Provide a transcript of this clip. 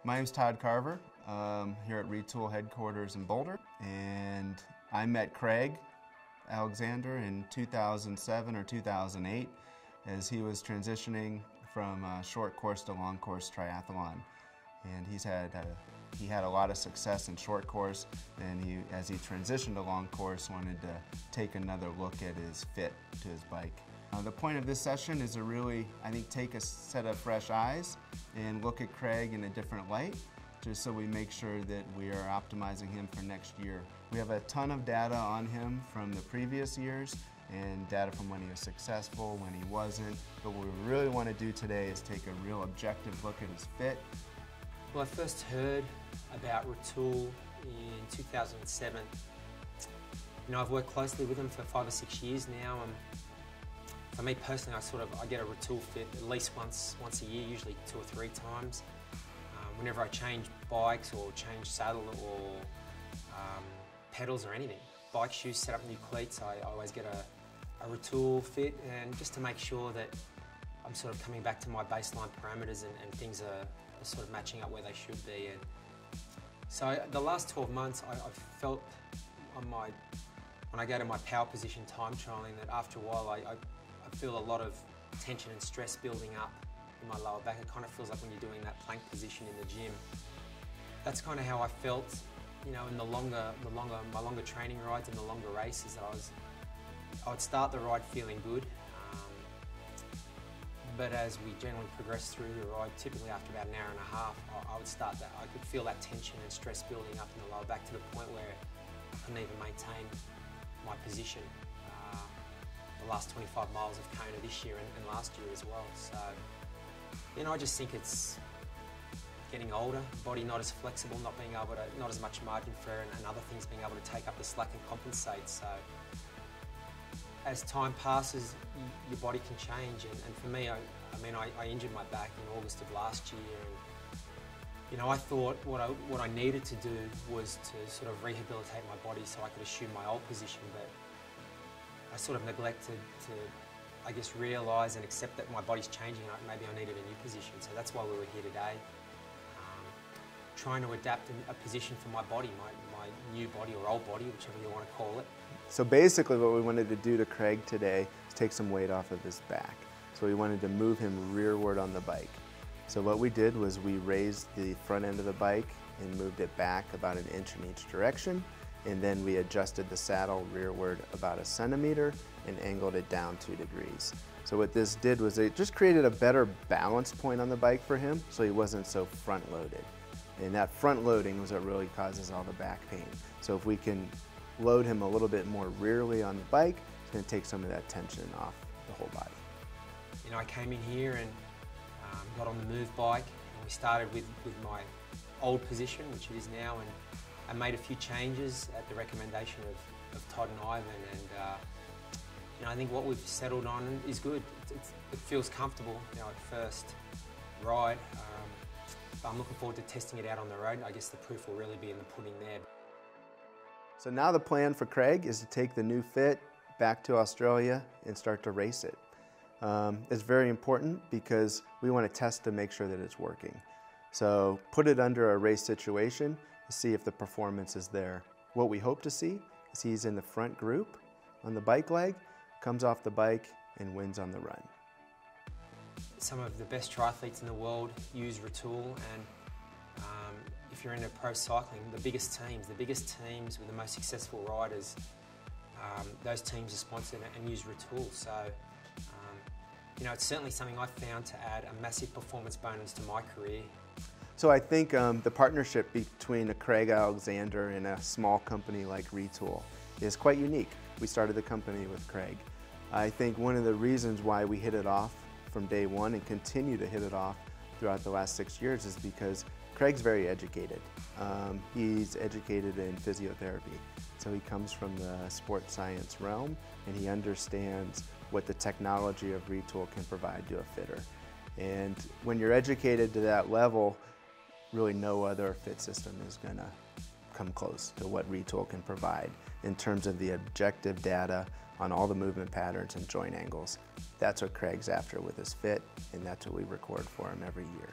My name's Todd Carver, here at Retl headquarters in Boulder, and I met Craig Alexander in 2007 or 2008 as he was transitioning from short course to long course triathlon. And he had a lot of success in short course, and as he transitioned to long course, wanted to take another look at his fit to his bike. The point of this session is to really, I think, take a set of fresh eyes and look at Craig in a different light, just so we make sure that we are optimizing him for next year. We have a ton of data on him from the previous years and data from when he was successful, when he wasn't. But what we really want to do today is take a real objective look at his fit. Well, I first heard about Retül in 2007. You know, I've worked closely with him for 5 or 6 years now. For me personally, I get a Retül fit at least once a year, usually 2 or 3 times. Whenever I change bikes or change saddle or pedals or anything, bike shoes, set up new cleats, I always get a Retül fit, and just to make sure that I'm sort of coming back to my baseline parameters and things are sort of matching up where they should be. And so the last 12 months, I've felt when I go to my power position time trialing, that after a while I feel a lot of tension and stress building up in my lower back. It kind of feels like when you're doing that plank position in the gym. That's kind of how I felt, you know, in my longer training rides and the longer races. That I would start the ride feeling good, but as we generally progress through the ride, typically after about an hour and a half, I would start that. I could feel that tension and stress building up in the lower back to the point where I couldn't even maintain my position. The last 25 miles of Kona this year and last year as well. So, you know, I just think it's getting older, body not as flexible, not as much margin for error, and other things being able to take up the slack and compensate. So, as time passes, your body can change, and for me, I injured my back in August of last year, and you know, I thought what I needed to do was to sort of rehabilitate my body so I could assume my old position, but I sort of neglected to, I guess, realise and accept that my body's changing and maybe I needed a new position. So that's why we were here today, trying to adapt a position for my body, my new body or old body, whichever you want to call it. So basically what we wanted to do to Craig today is take some weight off of his back. So we wanted to move him rearward on the bike. So what we did was we raised the front end of the bike and moved it back about 1 inch in each direction. And then we adjusted the saddle rearward about 1 centimeter and angled it down 2 degrees. So what this did was it just created a better balance point on the bike for him, so he wasn't so front loaded. And that front loading was what really causes all the back pain. So if we can load him a little bit more rearly on the bike, it's going to take some of that tension off the whole body. You know, I came in here and got on the move bike, and we started with my old position, which it is now, and I made a few changes at the recommendation of Todd and Ivan, and you know, I think what we've settled on is good. It feels comfortable, you know, at first ride. But I'm looking forward to testing it out on the road. I guess the proof will really be in the pudding there. So now the plan for Craig is to take the new fit back to Australia and start to race it. It's very important because we want to test to make sure that it's working. So put it under a race situation, see if the performance is there. What we hope to see is he's in the front group on the bike leg, comes off the bike and wins on the run. Some of the best triathletes in the world use Retül, and if you're into pro cycling, the biggest teams with the most successful riders, those teams are sponsored and use Retül. So you know, it's certainly something I found to add a massive performance bonus to my career. So I think the partnership between a Craig Alexander and a small company like Retül is quite unique. We started the company with Craig. I think one of the reasons why we hit it off from day one and continue to hit it off throughout the last 6 years is because Craig's very educated. He's educated in physiotherapy. So he comes from the sports science realm, and he understands what the technology of Retül can provide to a fitter. And when you're educated to that level, really no other fit system is going to come close to what Retül can provide in terms of the objective data on all the movement patterns and joint angles. That's what Craig's after with his fit, and that's what we record for him every year.